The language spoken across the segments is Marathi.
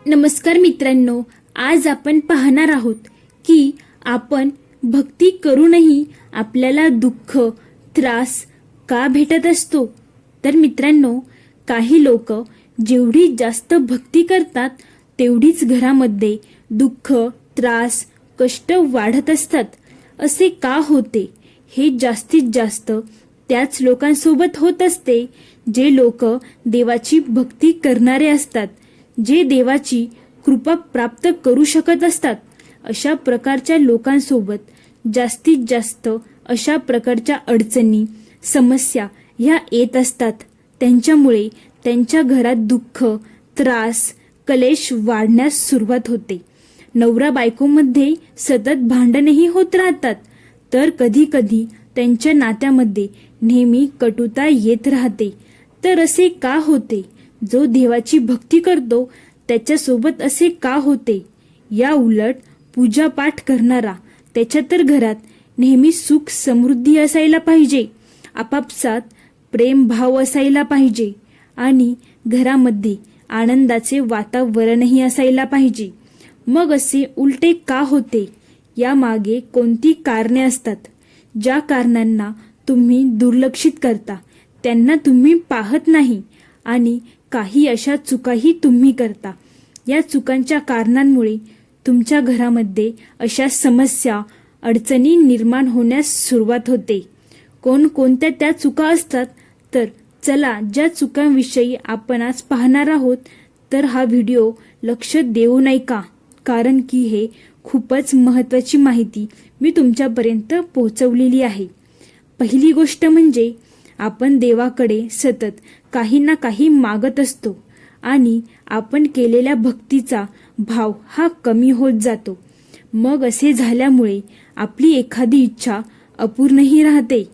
नमस्कार मित्रांनो, आज आपण पाहणार आहोत की आपण भक्ती करूनही आपल्याला दुःख, त्रास का भेटत असतो. तर मित्रांनो, काही लोक जेवढी जास्त भक्ती करतात तेवढीच घरामध्ये दुःख, त्रास, कष्ट वाढत असतात. असे का होते? हे जास्तीत जास्त त्याच लोकांसोबत होत असते जे लोक देवाची भक्ती करणारे असतात, जे देवाची कृपा प्राप्त करू शकत असतात. अशा प्रकारच्या लोकांसोबत जास्तीत जास्त अशा प्रकारच्या अडचणी, समस्या ह्या येत असतात. त्यांच्यामुळे त्यांच्या घरात दुःख, त्रास, कलेश वाढण्यास सुरुवात होते. नवरा बायकोमध्ये सतत भांडणही होत राहतात. तर कधी कधी त्यांच्या नात्यामध्ये नेहमी कटुता येत राहते. तर असे का होते? जो देवाची भक्ती करतो त्याच्यासोबत असे का होते? या उलट पूजापाठ करणारा, त्याच्या तर घरात नेहमी सुख समृद्धी असायला पाहिजे, आपापसात प्रेम भाव असायला पाहिजे आणि घरामध्ये आनंदाचे वातावरणही असायला पाहिजे. मग असे उलटे का होते? यामागे कोणती कारणे असतात? ज्या कारणांना तुम्ही दुर्लक्षित करता, त्यांना तुम्ही पाहत नाही आणि काही अशा चुकाही तुम्ही करता. या चुकांच्या कारणांमुळे तुमच्या घरामध्ये अशा समस्या, अडचणी निर्माण होण्यास सुरुवात होते. कोणकोणत्या त्या चुका असतात? तर चला, ज्या चुकांविषयी आपण आज पाहणार आहोत, तर हा व्हिडिओ लक्ष देऊ ऐका, कारण की हे खूपच महत्त्वाची माहिती मी तुमच्यापर्यंत पोहोचवलेली आहे. पहिली गोष्ट म्हणजे आपण देवाकडे सतत काही ना काही मागत असतो आणि आपण केलेल्या भक्तीचा भाव हा कमी होत जातो. मग असे झाल्यामुळे आपली एखादी इच्छा अपूर्णही राहते.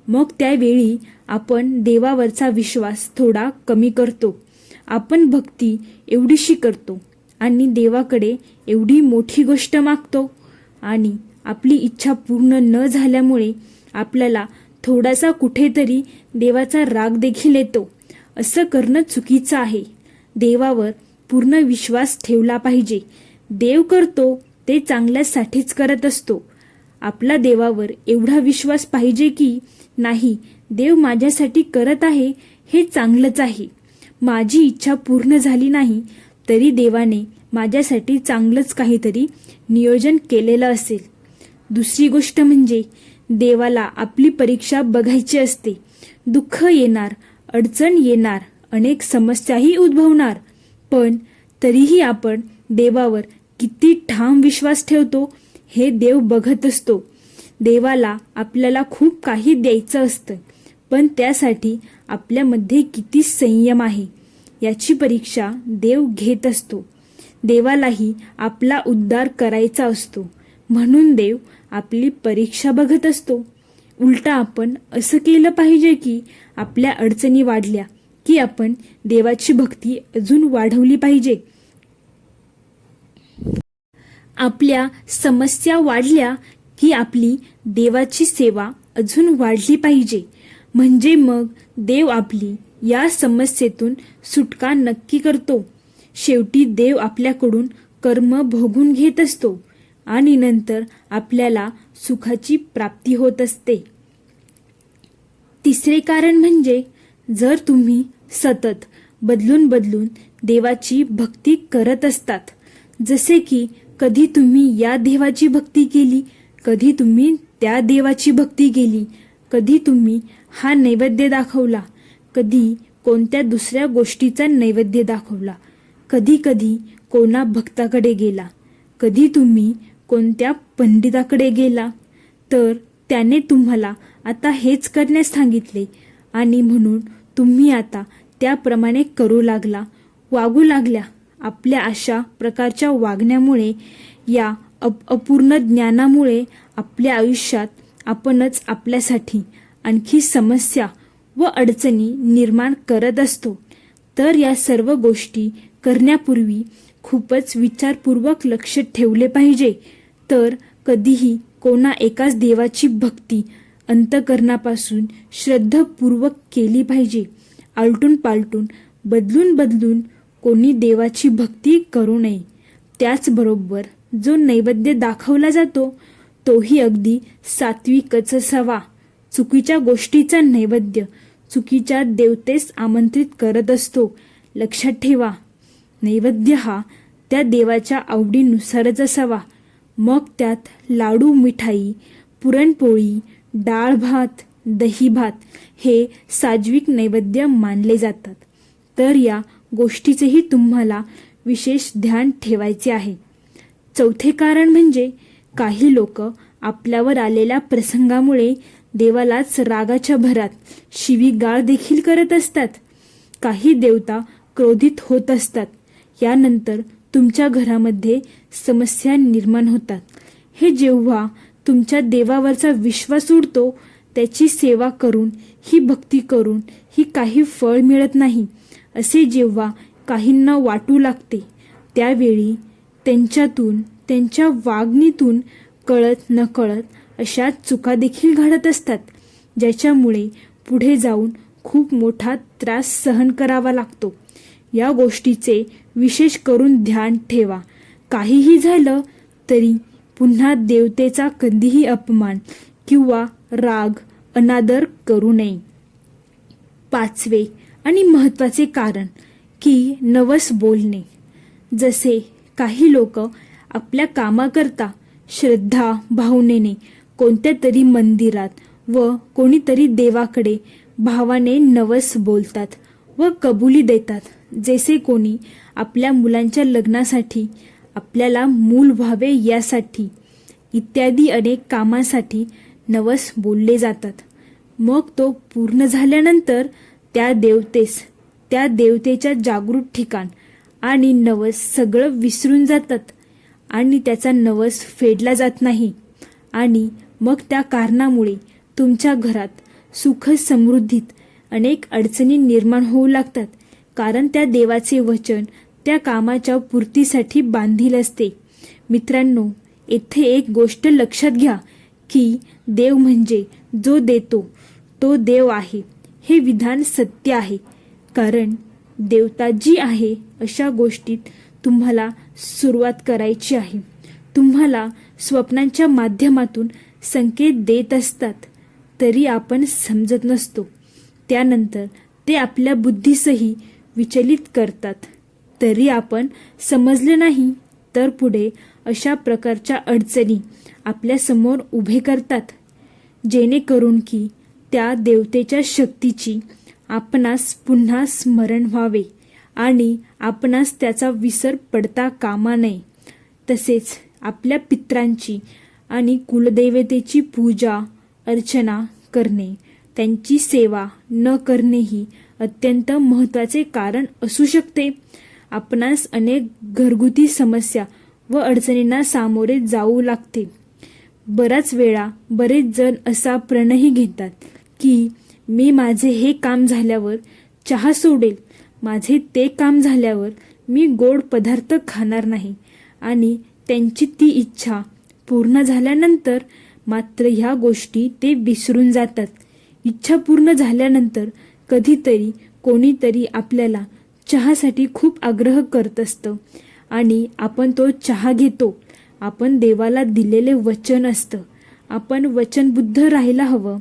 मग त्यावेळी आपण देवावरचा विश्वास थोडा कमी करतो. आपण भक्ती एवढीशी करतो आणि देवाकडे एवढी मोठी गोष्ट मागतो आणि आपली इच्छा पूर्ण न झाल्यामुळे आपल्याला थोडासा कुठेतरी देवाचा राग देखील येतो. असं करणं चुकीचं आहे. देवावर पूर्ण विश्वास ठेवला पाहिजे. देव करतो ते चांगल्यासाठीच करत असतो. आपला देवावर एवढा विश्वास पाहिजे की नाही, देव माझ्यासाठी करत आहे हे चांगलंच आहे. माझी इच्छा पूर्ण झाली नाही तरी देवाने माझ्यासाठी चांगलंच काहीतरी नियोजन केलेलं असेल. दुसरी गोष्ट म्हणजे देवाला आपली परीक्षा बघायची असते. दुःख येणार, अडचण येणार, अनेक समस्याही उद्भवणार, पण तरीही आपण देवावर किती ठाम विश्वास ठेवतो हे देव बघत असतो. देवाला आपल्याला खूप काही द्यायचं असतं, पण त्यासाठी आपल्यामध्ये किती संयम आहे याची परीक्षा देव घेत असतो. देवालाही आपला उद्धार करायचा असतो, म्हणून देव आपली परीक्षा बघत असतो. उलटा आपण असं केलं पाहिजे की आपल्या अडचणी वाढल्या की आपण देवाची भक्ती अजून वाढवली पाहिजे. आपल्या समस्या वाढल्या की आपली देवाची सेवा अजून वाढली पाहिजे. म्हणजे मग देव आपली या समस्येतून सुटका नक्की करतो. शेवटी देव आपल्याकडून कर्म भोगून घेत असतो आणि नंतर आपल्याला सुखाची प्राप्ती होत असते. तिसरे कारण म्हणजे जर तुम्ही सतत बदलून बदलून देवाची भक्ती करत असतात, जसे की कधी तुम्ही या देवाची भक्ती केली, कधी तुम्ही त्या देवाची भक्ती केली, कधी तुम्ही हा नैवेद्य दाखवला, कधी कोणत्या दुसऱ्या गोष्टीचा नैवेद्य दाखवला, कधी कधी कोणा भक्ताकडे गेला, कधी तुम्ही कोणत्या पंडिताकडे गेला, तर त्याने तुम्हाला आता हेच करण्यास सांगितले आणि म्हणून तुम्ही आता त्याप्रमाणे करू लागला, वागू लागल्या. आपल्या अशा प्रकारच्या वागण्यामुळे, या अपूर्ण ज्ञानामुळे आपल्या आयुष्यात आपणच आपल्यासाठी आणखी समस्या व अडचणी निर्माण करत असतो. तर या सर्व गोष्टी करण्यापूर्वी खूपच विचारपूर्वक लक्ष ठेवले पाहिजे. तर कधीही कोणा एकाच देवाची भक्ती अंतःकरणापासून श्रद्धापूर्वक केली पाहिजे. आलटून पालटून, बदलून बदलून कोणी देवाची भक्ती करू नये. त्याचबरोबर जो नैवेद्य दाखवला जातो तोही अगदी सात्विकच असावा. चुकीच्या गोष्टीचा नैवेद्य चुकीच्या देवतेस आमंत्रित करत असतो. लक्षात ठेवा, नैवेद्य हा त्या देवाच्या आवडीनुसारच असावा. मग त्यात लाडू, मिठाई, पुरणपोळी, डाळ भात, दही भात हे सात्विक नैवेद्य मानले जातात. तर या गोष्टीचेही तुम्हाला विशेष ध्यान ठेवायचे आहे. चौथे कारण म्हणजे काही लोक आपल्यावर आलेल्या प्रसंगामुळे देवालाच रागाच्या भरात शिवीगाळ देखील करत असतात. काही देवता क्रोधित होत असतात. यानंतर तुमच्या घरामध्ये समस्या निर्माण होतात. हे जेव्हा तुमच्या देवावरचा विश्वास उडतो, त्याची सेवा करून, ही भक्ती करून ही काही फळ मिळत नाही असे जेव्हा काहींना वाटू लागते, त्यावेळी त्यांच्यातून, त्यांच्या वागणीतून कळत नकळत अशा चुका देखील घडत असतात, ज्याच्यामुळे पुढे जाऊन खूप मोठा त्रास सहन करावा लागतो. या गोष्टीचे विशेष करून ध्यान ठेवा. काहीही झालं तरी पुन्हा देवतेचा कधीही अपमान किंवा राग, अनादर करू नये. पाचवे आणि महत्त्वाचे कारण की नवस बोलणे. जसे काही लोक आपल्या कामाकरता श्रद्धा भावनेने कोणत्या तरी मंदिरात व कोणीतरी देवाकडे भावाने नवस बोलतात व कबुली देतात. जसे कोणी आपल्या मुलांच्या लग्नासाठी, आपल्याला मूल व्हावे यासाठी इत्यादी अनेक कामासाठी नवस बोलले जातात. मग तो पूर्ण झाल्यानंतर त्या देवतेस, त्या देवतेच्या जागृत ठिकाण आणि नवस सगळं विसरून जातात आणि त्याचा नवस फेडला जात नाही. आणि मग त्या कारणामुळे तुमच्या घरात सुख समृद्धीत अनेक अडचणी निर्माण होऊ लागतात. कारण त्या देवाचे वचन त्या कामाच्या पूर्तीसाठी बांधील असते. मित्रांनो, येथे एक गोष्ट लक्षात घ्या की देव म्हणजे जो देतो तो देव आहे. हे विधान सत्य आहे. कारण देवता जी आहे अशा गोष्टीत तुम्हाला सुरुवात करायची आहे. तुम्हाला स्वप्नांच्या माध्यमातून संकेत देत असतात, तरी आपण समजत नसतो. त्यानंतर ते आपल्या बुद्धीसही विचलित करतात, तरी आपण समजले नाही. तर पुढे अशा प्रकारच्या अडचणी आपल्या समोर उभे करतात, जेणेकरून की त्या देवतेच्या शक्तीची आपणास पुन्हा स्मरण व्हावे आणि आपणास त्याचा विसर पडता कामा नये. तसेच आपल्या पित्रांची आणि कुलदेवतेची पूजा अर्चना करणे, त्यांची सेवा न करणेही अत्यंत महत्त्वाचे कारण असू शकते. आपणास अनेक घरगुती समस्या व अडचणींना सामोरे जाऊ लागते. बऱ्याच वेळा बरेच जण असा प्रणही घेतात की मी माझे हे काम झाल्यावर चहा सोडेल, माझे ते काम झाल्यावर मी गोड पदार्थ खाणार नाही. आणि त्यांची ती इच्छा पूर्ण झाल्यानंतर मात्र ह्या गोष्टी ते विसरून जातात. इच्छा पूर्ण झाल्यानंतर कधीतरी कोणीतरी आपल्याला चहासाठी खूप आग्रह करत असतं आणि आपण तो चहा घेतो. आपण देवाला दिलेले वचन असतं, आपण वचनबुद्ध राहायला हवं.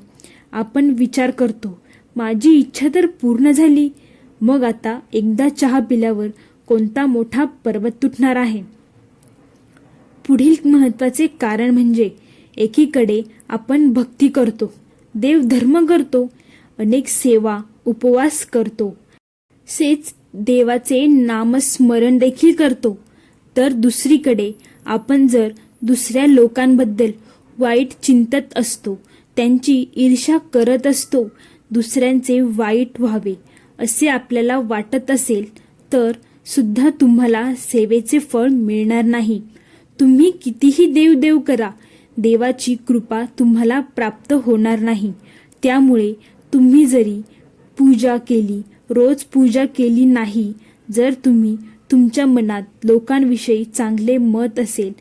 आपण विचार करतो, माझी इच्छा तर पूर्ण झाली, मग आता एकदा चहा पिल्यावर कोणता मोठा पर्वत तुटणार आहे. पुढील महत्त्वाचे कारण म्हणजे एकीकडे आपण भक्ती करतो, देवधर्म करतो, अनेक सेवा उपवास करतो, सेच देवाचे नामस्मरण देखील करतो. तर दुसरीकडे आपण जर दुसऱ्या लोकांबद्दल वाईट चिंतत असतो, त्यांची ईर्ष्या करत असतो, दुसऱ्यांचे वाईट व्हावे असे आपल्याला वाटत असेल तर सुद्धा तुम्हाला सेवेचे फळ मिळणार नाही. तुम्ही कितीही देव करा, देवाची कृपा तुम्हाला प्राप्त होणार नाही. त्यामुळे तुम्ही जरी पूजा केली, रोज पूजा केली नाही, जर तुम्ही तुमच्या मनात लोकांविषयी चांगले मत असेल,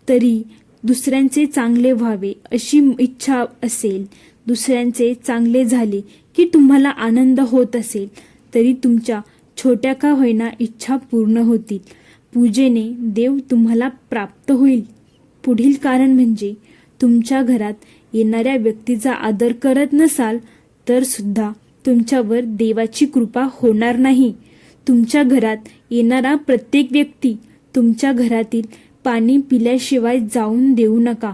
तरी दुसऱ्यांचे चांगले व्हावे अशी इच्छा असेल, दुसऱ्यांचे चांगले झाले की तुम्हाला आनंद होत असेल, तरी तुमच्या छोट्या का होईना इच्छा पूर्ण होतील. पूजेने देव तुम्हाला प्राप्त होईल. पुढील कारण म्हणजे तुमच्या घरात येणाऱ्या व्यक्तीचा आदर करत नसाल तर सुद्धा तुमच्यावर देवाची कृपा होणार नाही. तुमच्या घरात येणारा प्रत्येक व्यक्ती तुमच्या घरातील पाणी पिल्याशिवाय जाऊन देऊ नका.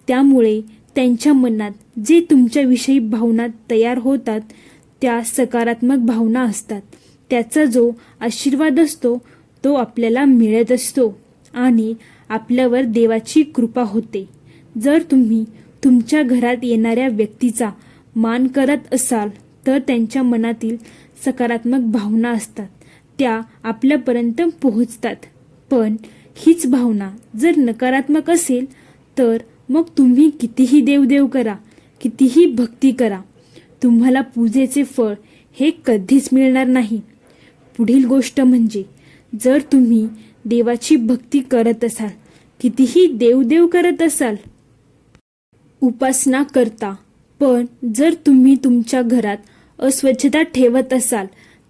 त्यामुळे त्यांच्या मनात जे तुमच्याविषयी भावना तयार होतात त्या सकारात्मक भावना असतात. त्याचा जो आशीर्वाद असतो तो आपल्याला मिळत असतो आणि आपल्यावर देवाची कृपा होते. जर तुम्ही तुमच्या घरात येणाऱ्या व्यक्तीचा मान करत असाल तर त्यांच्या मनातील सकारात्मक भावना असतात त्या आपल्यापर्यंत पोहोचतात. पण हीच भावना जर नकारात्मक असेल तर मग तुम्ही कितीही देवदेव करा, कितीही भक्ती करा, तुम्हाला पूजेचे फळ हे कधीच मिळणार नाही. पुढील गोष्ट म्हणजे जर तुम्ही देवाची भक्ती करत असाल, कितीही देवदेव करत असाल, उपासना करता, पण जर तुम्ही तुमच्या घरात अस्वच्छता ठेवत असाल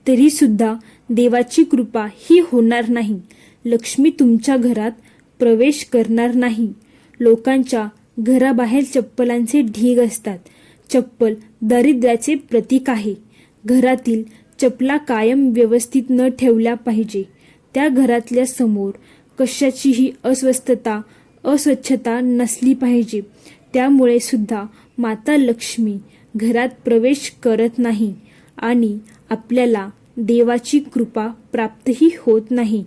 तरी सुद्धा देवाची कृपा ही होणार नाही. लक्ष्मी तुमच्या घरात प्रवेश करणार नाही. लोकांच्या घराबाहेर चप्पलांचे ढीग असतात. चप्पल दारिद्र्याचे प्रतीक आहे. घरातील चपला कायम व्यवस्थित न ठेवल्या पाहिजे. त्या घरातल्या समोर कशाचीही अस्वच्छता नसली पाहिजे. त्यामुळे सुद्धा माता लक्ष्मी घरात प्रवेश करत नाही आणि आपल्याला देवाची कृपा प्राप्तही होत नाही.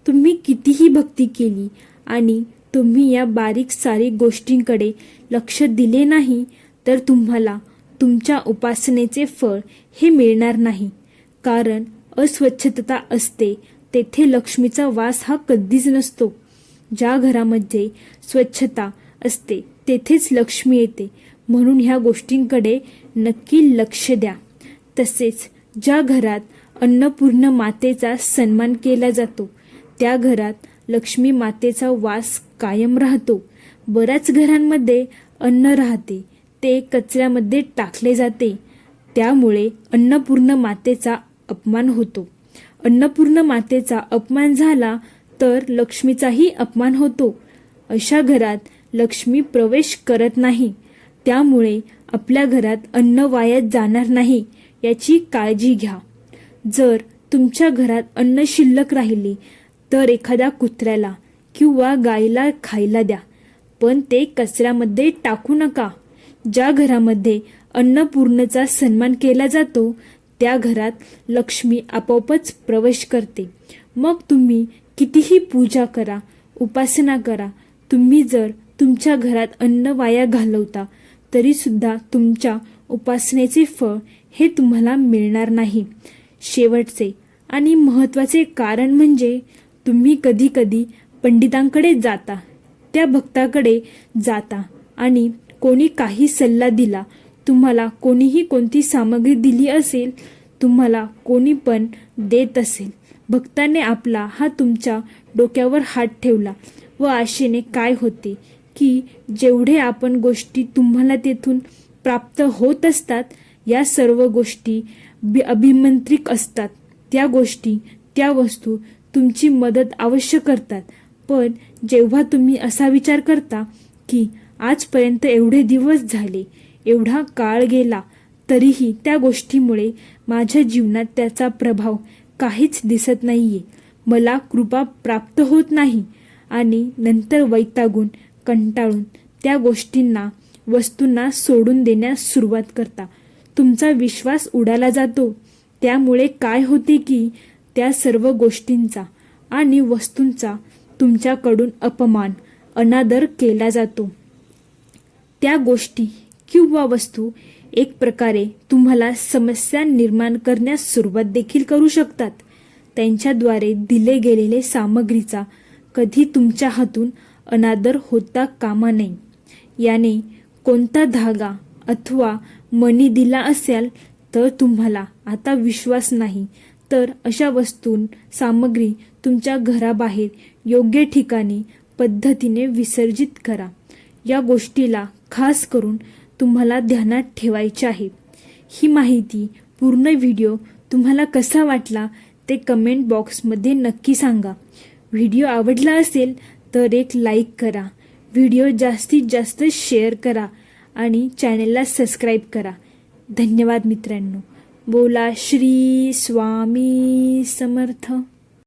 तुम्ही कितीही भक्ती केली आणि तुम्ही या बारीक सारीक गोष्टींकडे लक्ष दिले नाही तर तुम्हाला तुमच्या उपासनेचे फळ हे मिळणार नाही. कारण अस्वच्छता असते तेथे लक्ष्मीचा वास हा कधीच नसतो. ज्या घरामध्ये स्वच्छता असते तेथेच लक्ष्मी येते. म्हणून ह्या गोष्टींकडे नक्की लक्ष द्या. तसेच ज्या घरात अन्नपूर्ण मातेचा सन्मान केला जातो त्या घरात लक्ष्मी मातेचा वास कायम राहतो. बऱ्याच घरांमध्ये अन्न राहते ते कचऱ्यामध्ये टाकले जाते. त्यामुळे अन्नपूर्ण मातेचा अपमान होतो. अन्नपूर्ण मातेचा अपमान झाला तर लक्ष्मीचाही अपमान होतो. अशा घरात लक्ष्मी प्रवेश करत नाही. त्यामुळे आपल्या घरात अन्न वाया जाणार नाही याची काळजी घ्या. जर तुमच्या घरात अन्न शिल्लक राहिली तर एखाद्या कुत्र्याला किंवा गायीला खायला द्या, पण ते कचऱ्यामध्ये टाकू नका. ज्या घरामध्ये अन्नपूर्णेचा सन्मान केला जातो त्या घरात लक्ष्मी आपोआपच प्रवेश करते. मग तुम्ही कितीही पूजा करा, उपासना करा, तुम्ही जर तुमच्या घरात अन्न वाया घालवता तरी सुद्धा तुमच्या उपासनेचे फळ हे तुम्हाला मिळणार नाही. शेवटचे आणि महत्त्वाचे कारण म्हणजे तुम्ही कधी कधी पंडितांकडे जाता, त्या भक्ताकडे जाता आणि कोणी काही सल्ला दिला, तुम्हाला कोणीही कोणती सामग्री दिली असेल, तुम्हाला कोणी पण देत असेल, भक्ताने आपला हात तुमच्या डोक्यावर हात ठेवला व आशेने काय होते की जेवढे आपण गोष्टी तुम्हाला तेथून प्राप्त होत असतात या सर्व गोष्टी अभिमंत्रिक असतात. त्या गोष्टी, त्या वस्तू तुमची मदत अवश्य करतात. पण जेव्हा तुम्ही असा विचार करता की आजपर्यंत एवढे दिवस झाले, एवढा काळ गेला, तरीही त्या गोष्टीमुळे माझ्या जीवनात त्याचा प्रभाव काहीच दिसत नाहीये, मला कृपा प्राप्त होत नाही आणि नंतर वैतागून कंटाळून त्या गोष्टींना, वस्तूंना सोडून देण्यास सुरुवात करता. तुमचा विश्वास उडाला जातो. त्यामुळे काय होते की त्या सर्व गोष्टींचा आणि वस्तूंचा तुमच्याकडून अपमान, अनादर केला जातो. त्या गोष्टी किंवा वस्तू एक प्रकारे तुम्हाला समस्या निर्माण करण्यास सुरुवात देखील करू शकतात. त्यांच्याद्वारे दिले गेलेले सामग्रीचा कधी तुमच्या हातून अनादर होता कामा नये. याने कोणता धागा अथवा मणी दिला असेल तर तुम्हाला आता विश्वास नाही तर अशा वस्तू, सामग्री तुमच्या घराबाहेर योग्य ठिकाणी पद्धतीने विसर्जित करा. या गोष्टीला खास करून तुम्हाला ध्यानात ठेवायचे आहे. ही माहिती, पूर्ण व्हिडिओ तुम्हाला कसा वाटला ते कमेंट बॉक्समध्ये नक्की सांगा. व्हिडिओ आवडला असेल तर एक लाईक करा, व्हिडिओ जास्तीत जास्त शेअर करा आणि चॅनेलला सबस्क्राईब करा. धन्यवाद मित्रांनो. बोला श्री स्वामी समर्थ.